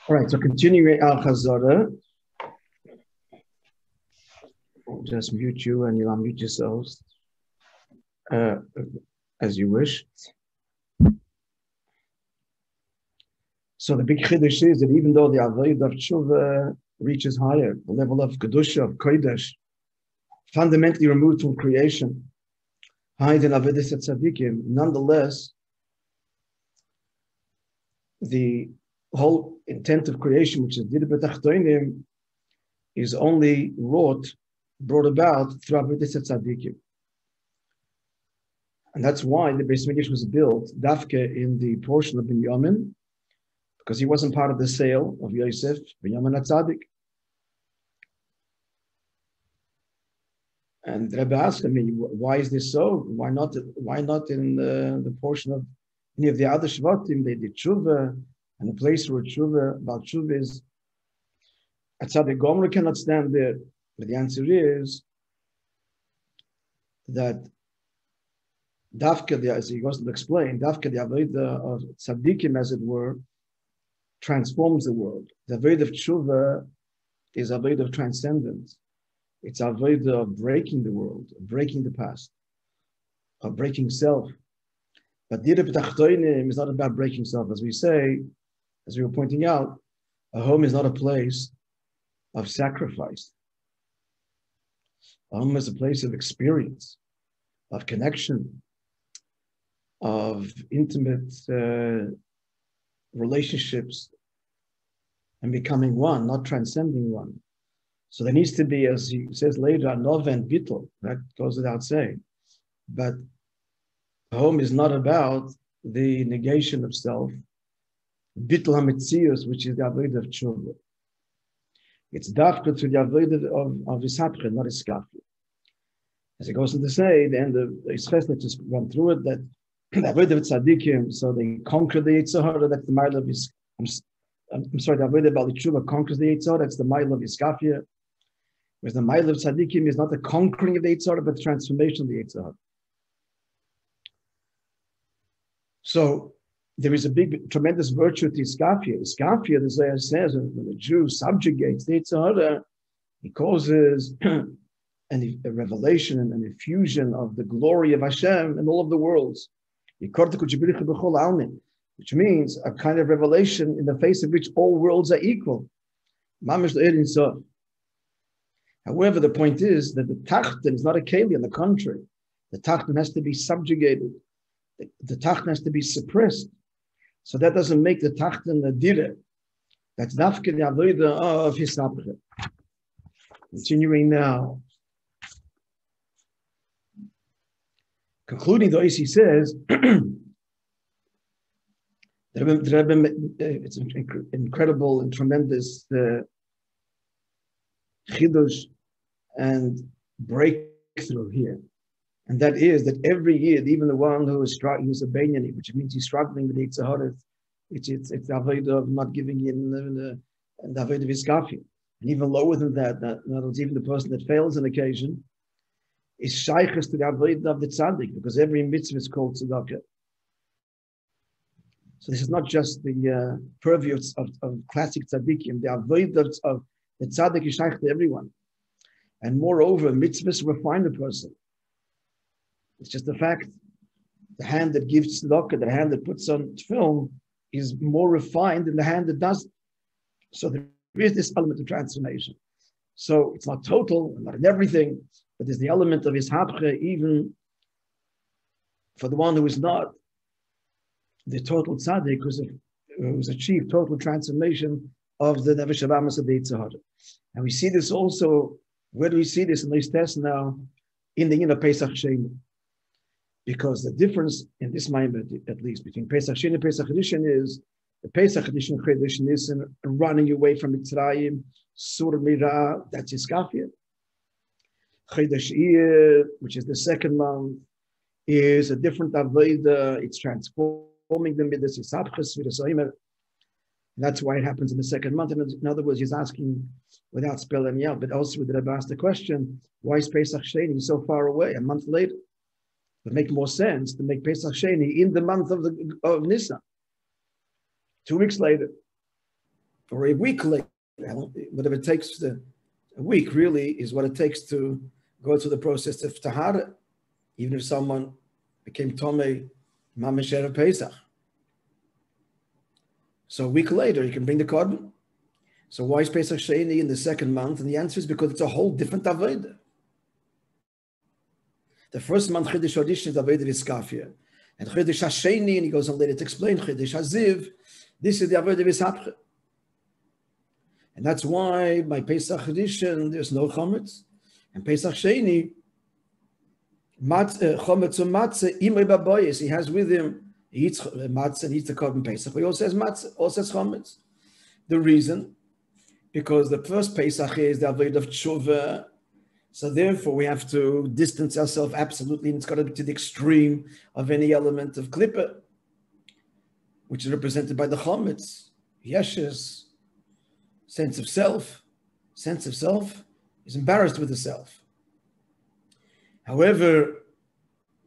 All right, so continuing our Chazorah. I'll just mute you and you'll unmute yourselves as you wish. So the big chiddush is that even though the avodah of tshuva reaches higher, the level of kedusha, of kodesh, fundamentally removed from creation, higher than avodas tzadikim, nonetheless, the whole intent of creation, which is did b'tachtonim, is only brought about through avodas tzadikim. And that's why the Beis Mikdash was built, dafke, in the portion of Binyamin, because he wasn't part of the sale of Yosef, Binyamin HaTzadik. And Rabbi asked me, why is this so? Why not in the portion of any of the other Shvatim? They did tshuva, and the place where about tshuva is, HaTzadik Gomer cannot stand there. But the answer is that Dafka, as he goes to explain, Dafka, the avodah of tzaddikim, as it were, transforms the world. The avodah of tshuva is avodah of transcendence. It's avodah of breaking the world, of breaking the past, of breaking self. But Dira b'tachtonim is not about breaking self. As we say, as we were pointing out, a home is not a place of sacrifice. A home is a place of experience, of connection, of intimate relationships, and becoming one, not transcending one. So there needs to be, as he says later, a nova and bittul. That goes without saying. But home is not about the negation of self. Bittul hametzius, which is the avodah of tshuva. It's dafka to the avodah of h'tשכ, not h'skafia. As it goes on to say, the end of Yisches, let's just run through it, that the avodah of tzadikim, so they conquer the Yetzer Hara, that's the mile of his. I'm sorry, the avodah of Bali Tshuva conquers the Yetzer Hara, that's the mile of Iskafia. Whereas the mile of tzadikim is not the conquering of the Yetzer Hara, but the transformation of the Yetzer Hara. So there is a big, tremendous virtue to Iskafia. Iskafia, the Zohar says, when a Jew subjugates the Yetzer Hara, he causes a revelation and an infusion of the glory of Hashem in all of the worlds. Which means a kind of revelation in the face of which all worlds are equal. However, the point is that the tachten is not a keli, on the contrary. The tachten has to be subjugated. The tachten has to be suppressed. So that doesn't make the tachten a dire. That's dafke the avodah of h'tשכ. Continuing now. Concluding the Ois, he says, it's an incredible and tremendous chidush and breakthrough here. And that is that every year, even the one who is struggling, who's a Benyani, which means he's struggling with the Yetzer Hara, it's the avodah of not giving in the avodah of Iskafia. And even lower than that, in other words, even the person that fails an occasion, is shaykhs to the avodah of the tzaddik, because every mitzvah is called tzedakah. So this is not just the purview of classic tzaddikim. The avodah of the tzaddik is shaykh to everyone. And moreover, mitzvahs refine the person. It's just the fact. The hand that gives tzedakah, the hand that puts on film, is more refined than the hand that does. So there is this element of transformation. So it's not total, not in everything, but there's the element of h'tשכ, even for the one who is not the total tzaddik, who's achieved total transformation of the nefesh ha'amas of the Yetzer Hara. And we see this also, where do we see this in this test now? In the inner Pesach Sheni. Because the difference in this moment, at least, between Pesach Sheni and Pesach Rishon is, the Pesach Rishon is in running away from Mitzrayim, Sur Mira, that's Iskafia. Chodesh Iyar, which is the second month, is a different avodah. It's transforming the midas h'tשכ with the soimer. That's why it happens in the second month. In other words, he's asking, without spelling it out, but also with the Rabbi asked the question, why is Pesach Sheni so far away, a month later? It would make more sense to make Pesach Sheni in the month of Nisan, 2 weeks later. or a week later, whatever it takes, a week really is what it takes to go through the process of tahara, even if someone became Tomei Mamash Erev Pesach. So a week later, you can bring the korban. So why is Pesach Sheni in the second month? And the answer is because it's a whole different avodah. The first month, Chodesh Hodish, is the avodah V'skafia. And Chodesh HaSheni, and he goes on later to explain, Chodesh HaZiv, this is the avodah V'sapcha. And that's why by Pesach Edition, there's no chometz. And Pesach Sheni, chometz or matzah, imay baboyes, he has with him, he eats matzah and eats the korban Pesach. But he also has matzah, also has chometz. The reason, because the first Pesach is the avodah of tshuva, so therefore we have to distance ourselves absolutely, and it's got to be to the extreme of any element of klippah, which is represented by the chometz, yeshes, sense of self. Sense of self is embarrassed with the self. However,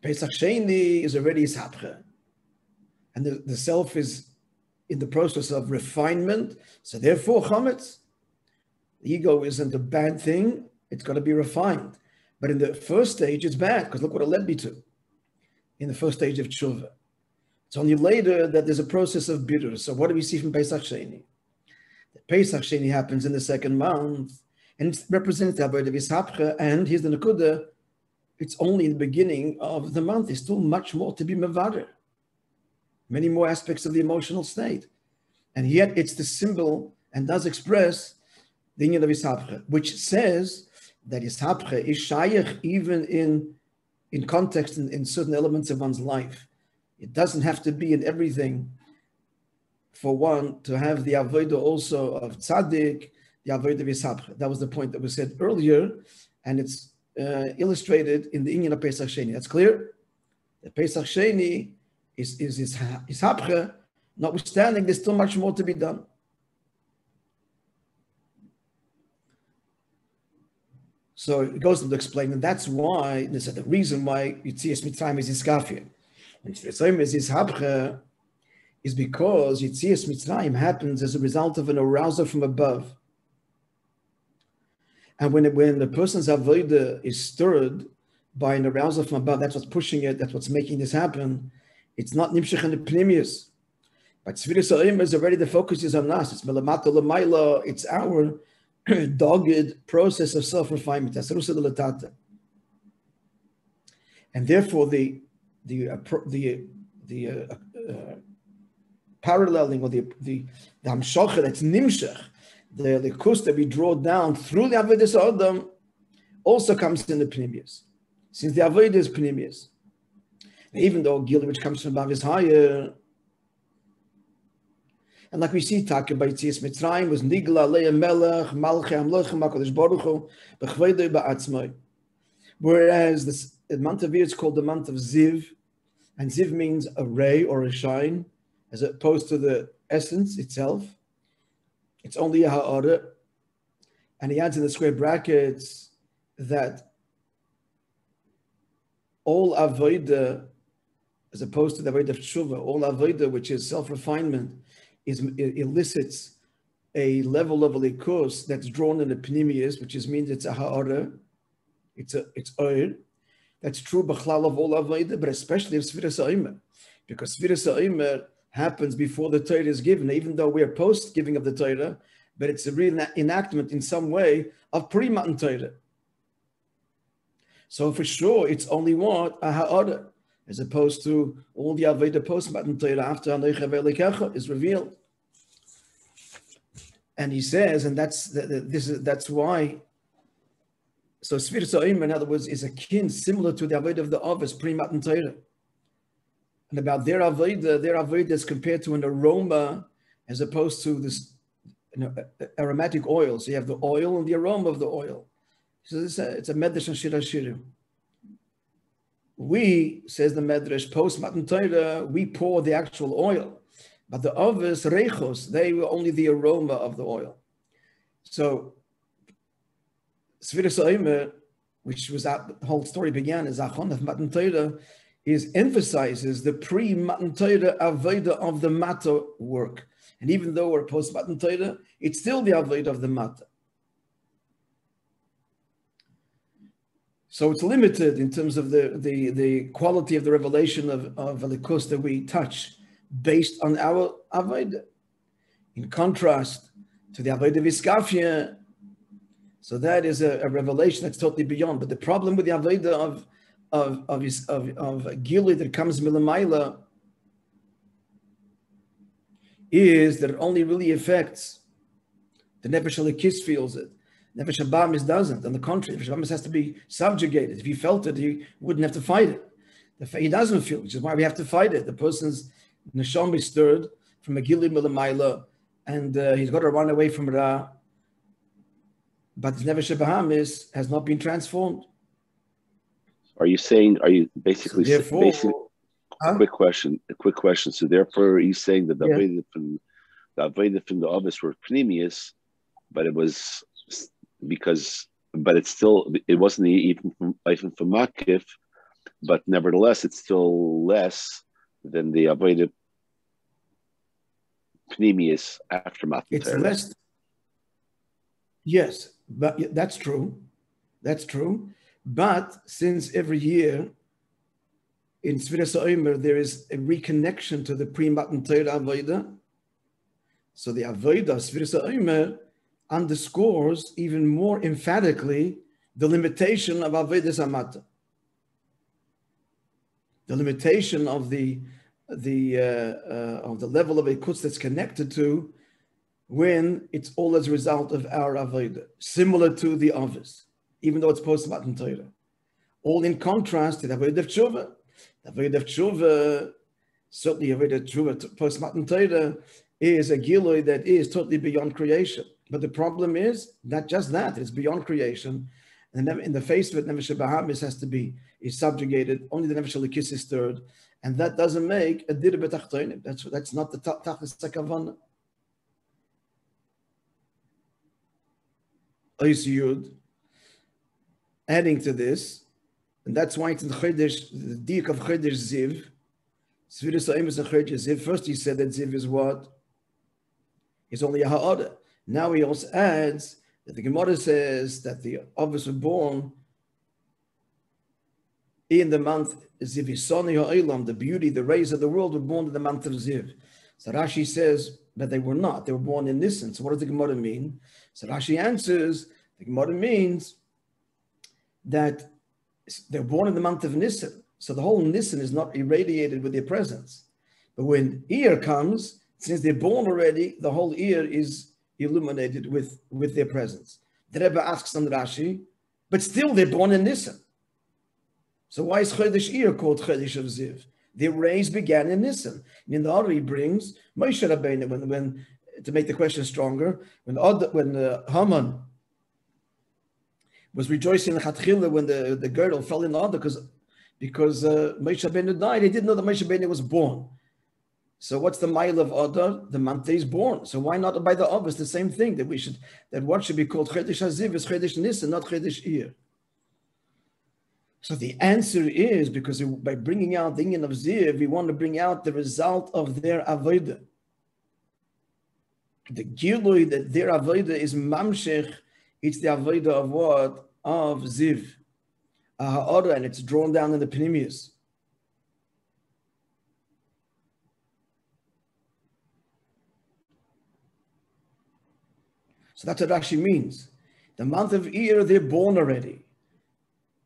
Pesach Sheni is already h'tshk, and the self is in the process of refinement. So therefore, chometz, the ego isn't a bad thing. It's got to be refined. But in the first stage, it's bad, because look what it led me to. In the first stage of tshuva, it's only later that there's a process of bitter. So what do we see from Pesach Sheni? The Pesach Sheni happens in the second month, and it represents the avodah v'sapcha. And here's the nekuda: it's only in the beginning of the month. There's still much more to be mevader, many more aspects of the emotional state, and yet it's the symbol and does express the inyan of Yishapcha, which says that Yishapcha is shayach even in context, in certain elements of one's life. It doesn't have to be in everything for one to have the avodah also of tzaddik, the avodah of Yishapcha. That was the point that was said earlier, and it's illustrated in the inyan of Pesach Sheni. That's clear? The Pesach Sheni is Yishapcha, notwithstanding there's still much more to be done. So it goes on to explain, and that's why, this is the reason why Yitzias Mitzrayim is Iskafia. And Mitzrayim is Ishapcha is because Yitzias Mitzrayim happens as a result of an arousal from above. And when the person's avodah is stirred by an arousal from above, that's what's pushing it, that's what's making this happen. It's not Nimshech and the Pnimius. But Tzviras Ha'im is already, the focus is on us. It's Melamato L'mayla, it's our dogged process of self-refinement, and therefore the paralleling, or the hamshocha that's nimshach, the likus that we draw down through the avodas adam, also comes in the pnimius, since the avodah is pnimius. Even though Gil, which comes from above, is higher. And like we see, Taka by Yitzias Mitzrayim was Nigla Leia Melech Malchei Amlochem HaKadosh Baruch Hu B'chveidei Ba'atzmai. Whereas the month of year is called the month of Ziv, and Ziv means a ray or a shine, as opposed to the essence itself. It's only a ha'ara. And he adds in the square brackets that all avodah, as opposed to the avodah of tshuva, all avodah, which is self-refinement, elicits a level of a likus that's drawn in the pnimius, which means it's a ha'ara, it's oir. That's true b'chlal of all avodah, but especially of Sfiras Ha'omer, because Sfiras Ha'omer happens before the Torah is given, even though we are post giving of the Torah, but it's a real enactment in some way of pre-Matan Torah. So for sure, it's only what a ha'ara, as opposed to all the avodah post-Matan Torah after Anoich Elokecha is revealed. And he says, and that's why. So Sfiras Ha'omer, in other words, is akin, similar to the avodah of the Avos pre-Matan Torah. And about their avodah is compared to an aroma, as opposed to this aromatic oil. So you have the oil and the aroma of the oil. So it's a medrash on Shir HaShirim. We, says the medrash, post Matan Torah, we pour the actual oil, but the Avos reichos, they were only the aroma of the oil. So Sfiras Ha'omer, which was the whole story began as Achon of Matan Torah, emphasizes the pre-Matan Torah avodah of the matter work, And even though we're post-Matan Torah, it's still the avodah of the Mata. So it's limited in terms of the quality of the revelation of Elikos that we touch based on our avodah. In contrast to the avodah Viskafia, so that is a revelation that's totally beyond. But the problem with the avodah of Gili that comes Milamayla is that it only really affects the Nefesh Elikis feels it. Nefesh Abamis doesn't. On the contrary, Nefesh Abamis has to be subjugated. If he felt it, he wouldn't have to fight it. He doesn't feel it, which is why we have to fight it. The person's neshama is stirred from a Gili Milamayla, and he's got to run away from Ra. But his Nefesh Abamis has not been transformed. Are you basically, so therefore, a quick question. So therefore, are you saying that the avodah from the Ovis were Pnimius, but it was because, but it's still, it wasn't even from Makif, but nevertheless, it's still less than the avodah Pnimius after Matan It's Torah. less. Yes, but that's true. That's true. But since every year in Sfiras HaOmer there is a reconnection to the pre-Matan Torah avodah, so the avodah Sfiras HaOmer underscores even more emphatically the limitation of avodas hamata, the limitation of the level of Elikos that's connected to when it's all as a result of our avodah, similar to the Ovis, even though it's post-Matan Torah. All in contrast to the avodah of tshuva. The avodah of tshuva, certainly avodah of tshuva post-Matan Torah, is a gilui that is totally beyond creation. But the problem is not just that, it's beyond creation. And in the face of it, Nefesh Bahamis is subjugated, only the Nefesh Elikis is stirred. And that doesn't make a dir b'tachtonim. That's not the tachlis hakavana. Ois Yud, adding to this, and that's why it's in Chodesh, the diak of Chodesh Ziv. Sfiras HaOmer is in Chodesh Ziv. First he said that Ziv is what? It's only a ha'orah. Now he also adds that the Gemara says that the Ovis were born in the month Ziv Yisoni Ha'olam, the beauty, the rays of the world were born in the month of Ziv. So Rashi says that they were not. They were born in Nisan. So what does the Gemara mean? So Rashi answers, the Gemara means that they're born in the month of Nisan. So the whole Nisan is not irradiated with their presence. But when Iyar comes, since they're born already, the whole Iyar is illuminated with their presence. The Rebbe asks on Rashi, but still they're born in Nisan. So why is Chodesh Iyar called Chodesh of Ziv? Their rays began in Nisan. And in the order he brings, Moishe Rabbeinu, when to make the question stronger, when Haman was rejoicing in Chatchila when the girdle fell in the order because Moishe Rabbeinu died, he didn't know that Moishe Rabbeinu was born. So what's the mile of Adar? The month he's born. So why not by the Ovis? The same thing that what should be called Chodesh HaZiv is Chodesh Nisan, not Chodesh Iyar. So the answer is because by bringing out the Inyan of Ziv, we want to bring out the result of their avodah. The gilui that their avodah is mamshech, it's the avodah of what? Of Ziv. And it's drawn down in the Pnimius. So that's what Rashi means. The month of Iyar, they're born already.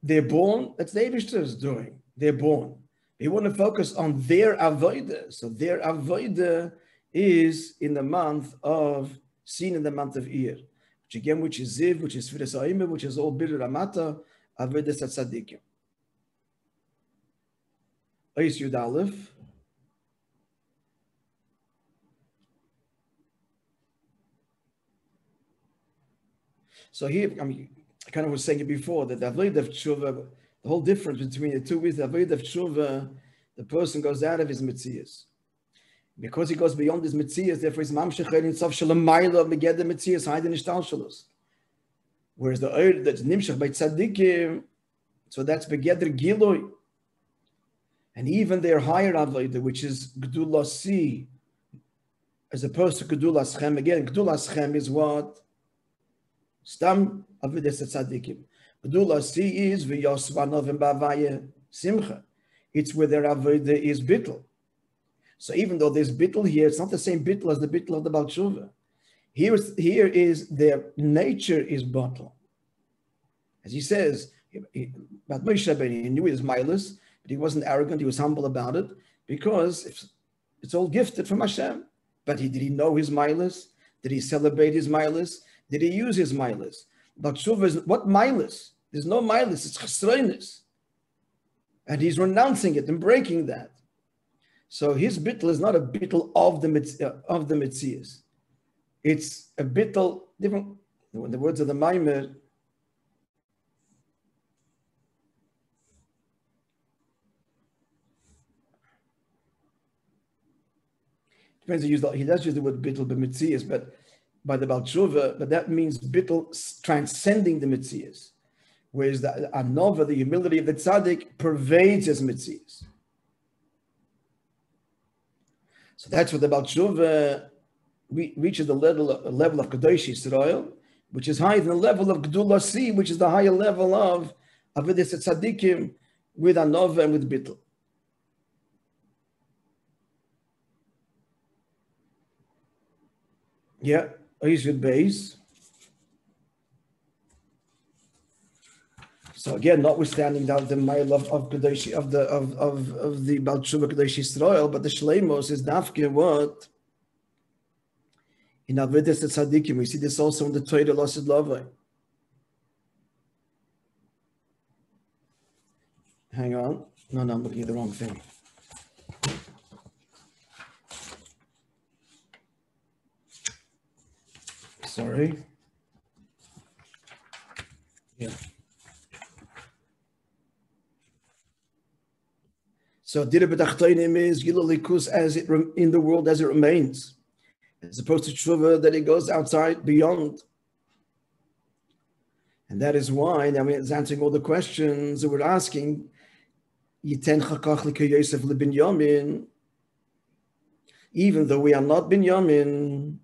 They're born, that's the Eibishter's doing. They're born. They want to focus on their avodah. So their avodah is in the month of, seen in the month of Iyar, which is Ziv, which is Sfiras HaOmer, which is all Birur Amata, Avodas HaTzadikim. Ois Yud Aleph. So here, I kind of was saying it before, that the avodah of tshuva, the whole difference between the two is the avodah of tshuva, the person goes out of his metzias. Because he goes beyond his metzias, therefore he's mamshech in sof shalom ma'ila meged the metzias hide in ishtal shalos. Whereas the oil that's nimshach by tzadikim, so that's begeder giloi. And even their higher avodah, which is gdulasi, as opposed to Gedulas Chem. Again, Gedulas Chem is what? Stam Avidas Tzadikim. Gedulas C is V'yos Vanovim B'Avaya Simcha. It's where their Avodah is bittul. So even though there's bittul here, it's not the same bittul as the bittul of the Baal Tshuva. Here is their nature is bottle. As he says, about Moishe Rabbeinu, he knew his milas, but he wasn't arrogant, he was humble about it, because it's all gifted from Hashem. But did he know his milas? Did he celebrate his milas? Did he use his milas? But Tshuva is, what milas? There's no milas, it's chesroinus. And he's renouncing it and breaking that. So his bittul is not a bittul of the Metzias. It's a bittul, different, in the words of the Maimer, depends, he does use the word bittul b'metzias, but by the Baal Tshuva, but that means bittul transcending the metzias, whereas the anova, the humility of the tzaddik, pervades his metzias. So that's what the Baal Tshuva reaches the level of Kadosh Yisrael, which is higher than the level of Gdula Si, which is the higher level of Avidas Tzadikim with anova and with bittul. Yeah, Yisrael base. So again, notwithstanding that the mile of Kadosh of the Baal Tshuva Kadosh Yisrael, but the Shleimos is dafke what in Avidas Tzadikim. We see this also in the Torah Losid Lavai. Hang on, no, I'm looking at the wrong thing. Sorry. Yeah. So Dira B'Tachtonim is Gilul Likus as it in the world as it remains, as opposed to Tshuva that it goes outside beyond. And that is why now it's answering all the questions that we're asking. Yiten Chakach L'Kei Yosef L'Binyamin, even though we are not Binyamin,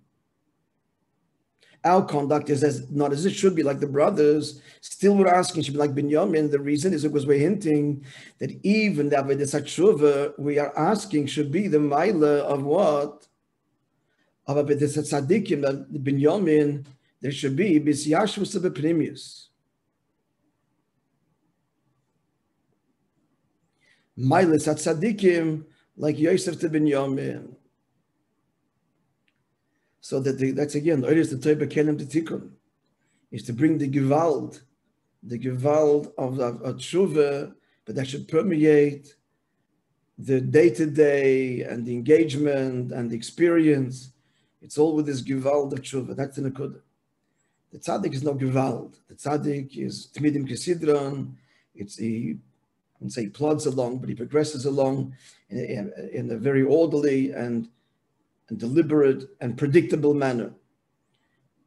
our conduct is not as it should be, like the brothers. Still, we're asking, should be like Binyamin. The reason is because we're hinting that even the Avodas HaTshuva we are asking should be the Maila of what? Of Avodas HaTzadikim, that the Binyamin, there should be B'siyashvus B'Pnimius. Mailas HaTzadikim, like Yosef to Binyamin. So that's again, the earliest the Torah Kelim to Tikkun is to bring the Gewalt of Tshuva, but that should permeate the day-to-day and the engagement and the experience. It's all with this Gewalt of Tshuva. That's the Nekudah. The Tzaddik is no Gewalt. The Tzaddik is Tmidim Kesidron. He wouldn't say he plods along, but he progresses along in a very orderly and deliberate and predictable manner.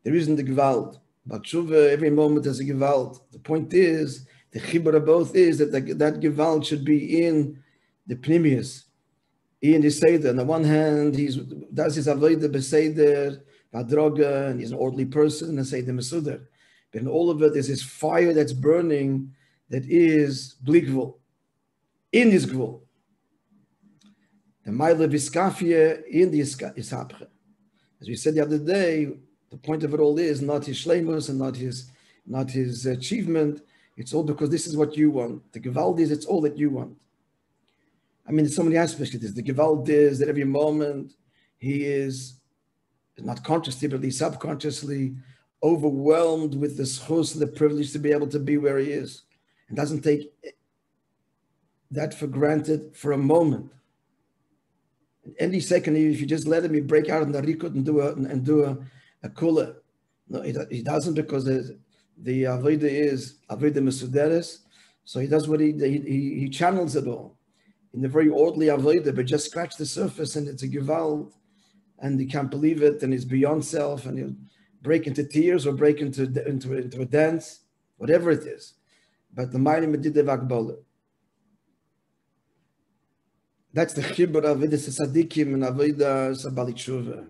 There isn't the Gewalt. But Tshuva, every moment has a Gewalt. The point is, the Chibur of both is that that Gewalt should be in the Pnimius, in the Seder. On the one hand, he does his Avodah B'Seder, Vadroga, and he's an orderly person, and Seder Mesudar. But in all of it is this fire that's burning that is Blikvul, in this Gvul. The Maila Biskafia in the Ishapche. As we said the other day, the point of it all is not his shleimus and not his achievement. It's all because this is what you want. The Gewalt is, it's all that you want. I mean, there's so many aspects to this. The Gewalt is that every moment he is not consciously, but at least subconsciously overwhelmed with the schus, the privilege to be able to be where he is. And doesn't take that for granted for a moment. Any second, if you just let him, he break out in the rikut and do a kula. No, he doesn't, because the avodah is avodah mesuderes. So he does what he channels it all in the very orderly avodah, but just scratch the surface and it's a gewalt, and he can't believe it, and he's beyond self, and he'll break into tears or break into a dance, whatever it is. But the Ma'anim Medidev Akbala. That's the chibur of Avidas Tzadikim and Avodah Sabali Tshuva.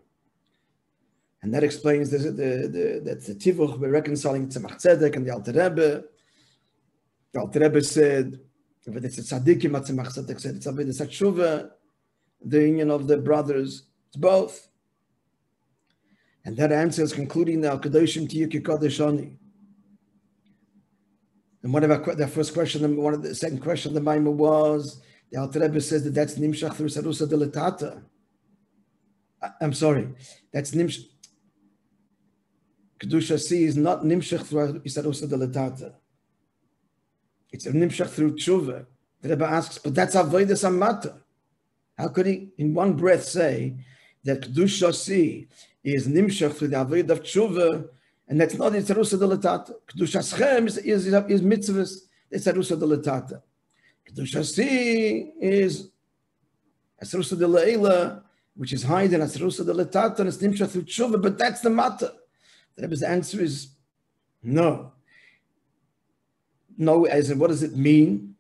And that explains that the Tiyehu, we're reconciling Tzemach and the Alter Rebbe. The Alter Rebbe said, but it's a tzaddikim, Tzemach Tzedek said, it's a bit of tshuva, the union of the brothers, it's both. And that answer is concluding the Al-Kadoshim Tiyehu Kodesh Ani. And one of the first question, the second question of the Maimon was, the Alter Rebbe says that that's Nimshach through Sarusa Delatata. I'm sorry, that's Nimshach. Kedusha C is not Nimshach through Sarusa Delatata. It's a Nimshach through Tshuva. The Rebbe asks, but that's Avodas Amata. How could he in one breath say that Kedusha C is Nimshach through the Avodah of Tshuva, and that's not Sarusa Delatata? Kedusha Schem is mitzvahs, it's Sarusa Delatata. Kedusha C is Sarusa Delaila, which is hidden as Sarusa Delatata, and it's Nimshach through Tshuva, but that's the matter. The Rebbe's answer is no. No, as in what does it mean?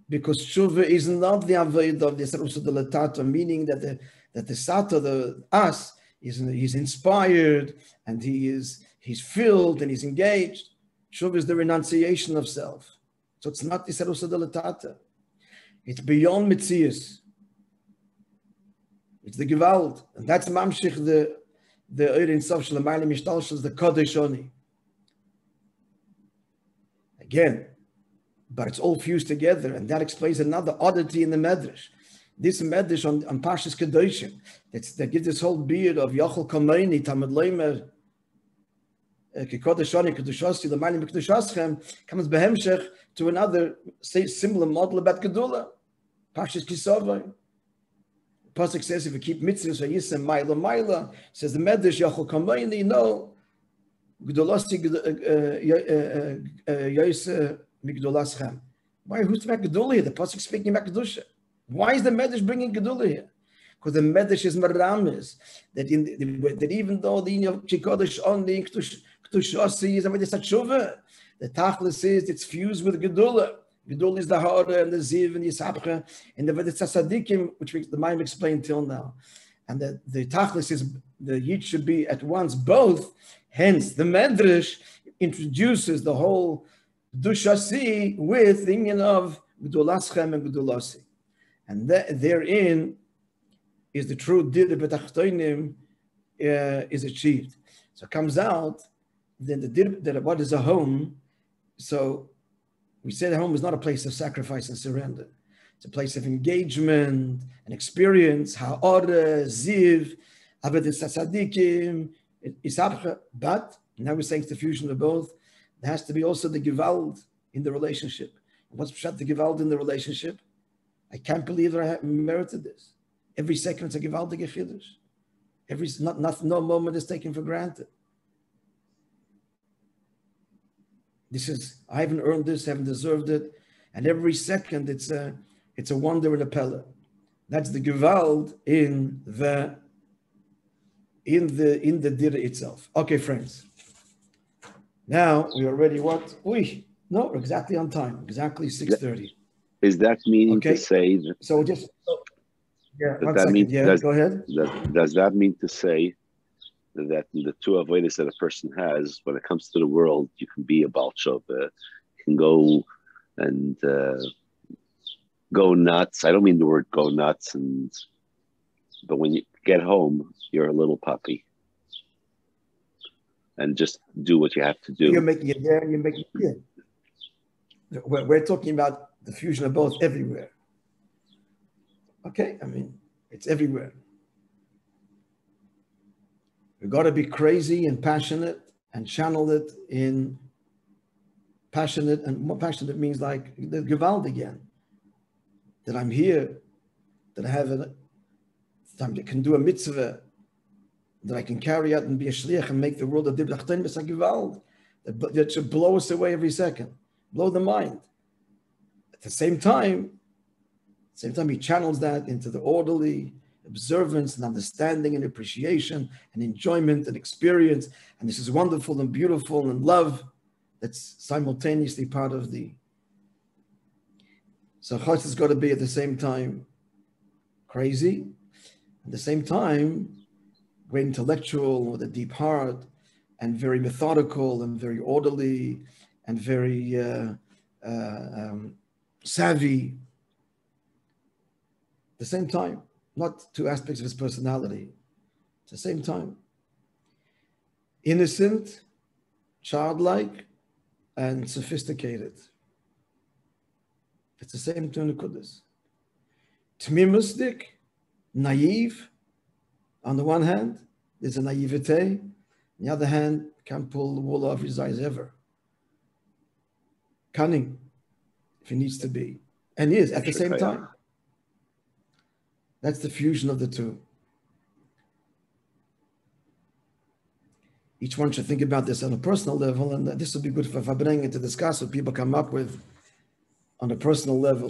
Because Tshuva is not the avodah of the Sarusa Delatata, meaning that the Sata, the us, he's inspired and he's filled and he's engaged. Tshuva is the renunciation of self. So it's not the Sarusa Delatata. It's beyond Mitzias. It's the Gewalt. And that's Mamshich, the Eirin Sof Shalamayla Mishtalshas, the Kodesh Oni. Again, but it's all fused together, and that explains another oddity in the Medrash. This Medrash on Parshas Kedoshim, that gives this whole beard of Yochel Kameini, Tamad Leimer, Kekodeshoni, Kedushosi, Lamalim Kedushoschem, comes behemshech to another similar model about Gedula, Parshas Kisovai. Pasuk says if you keep mitzvahs, Vayisem Maila, says the Medrash Yochel Kameini, no. Gdolosi Yoise Migdolaschem. Why? Who's about Gedula here? The pasuk speaking about Kedusha. Why is the Medrash bringing Gedula here? Because the Medrash is maramis that that even though the union of Chikodesh only Kedushasi is already tshuva, the Tachlis is it's fused with Gedula. Gedula is the Hara and the Ziv and the Yisabcha and the Tzadikim, which the Maim explained till now. And the Tachlis is the Yid should be at once both. Hence, the Medrash introduces the whole Kedushasi with the union of Gedulaschem and Gedulasi. And therein is the true Dir B'tachtoinim is achieved. So it comes out then that what is a home? So we say the home is not a place of sacrifice and surrender. It's a place of engagement and experience. Ha'ora, Ziv, Avodas Tzadikim, but now we're saying it's the fusion of both. There has to be also the Gewalt in the relationship. What's Pshat the Gewalt in the relationship? I can't believe that I have merited this. Every second it's a Gewalt the Chiddush. No moment is taken for granted. This is, I haven't earned this, haven't deserved it. And every second it's a wonder and a pella. That's the Gewalt in the Dira itself. Okay, friends. Now we are ready. What? No, we're exactly on time. Exactly 6:30. Is that meaning to say? So just yeah. One second. Go ahead. Does that mean to say that the two avodas that a person has, when it comes to the world, you can be a Baal Shova, you can go and go nuts. I don't mean the word go nuts, but when you get home, you're a little puppy, and just do what you have to do. You're making it there. You're making it here. We're talking about the fusion of both everywhere. Okay, I mean it's everywhere. We've got to be crazy and passionate and channel it in passionate, and more passionate means like the Gewalt again. That I'm here, that I have that I can do a mitzvah, that I can carry out and be a shliach and make the world a dib l'achton b'sa Gewalt. That should blow us away every second, blow the mind. At the same time, he channels that into the orderly observance and understanding and appreciation and enjoyment and experience. And this is wonderful and beautiful and love that's simultaneously part of the... So Chutz has got to be at the same time crazy, at the same time great intellectual with a deep heart, and very methodical and very orderly and very savvy. At the same time, not two aspects of his personality. At the same time, innocent, childlike, and sophisticated. It's the same two nekudas. Tmimusdik, naive. On the one hand, there's a naivete. On the other hand, can't pull the wool off his eyes ever. Cunning, if he needs to be. And he is at the same time. That's the fusion of the two. Each one should think about this on a personal level, and this would be good for Fabrengen to discuss what people come up with on a personal level.